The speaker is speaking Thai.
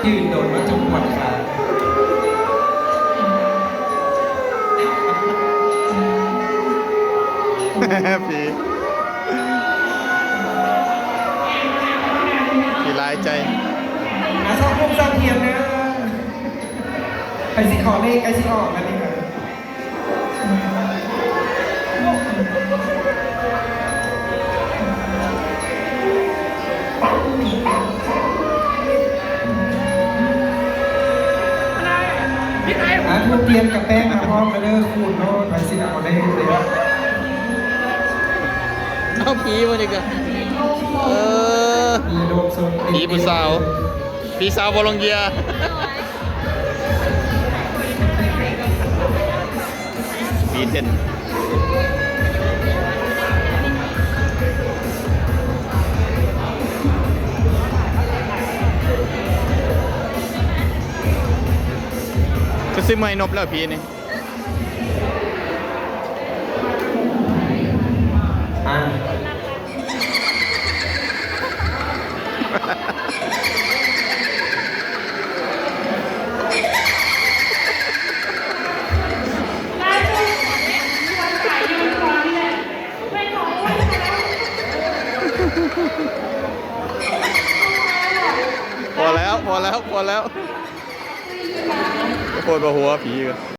ยืนโดนมาจนปวดขาพี่ร้ายใจชอบพวกชอบเทียนนะไปสิขอเลขไอ้สิออกกันนี่ค่ะทุกเทียนกับแป้งครับพร้อมกันเด้อขูดโน้ตไปสิเอาเลขเลยเอาผีมาดิกะมีโลกโซนผีผู้สาวผีสาวบอลงเยียผีเต้นก็ซื้อไม้นบแล้วผีนี่พอแล้วโคตรหัวผีกัน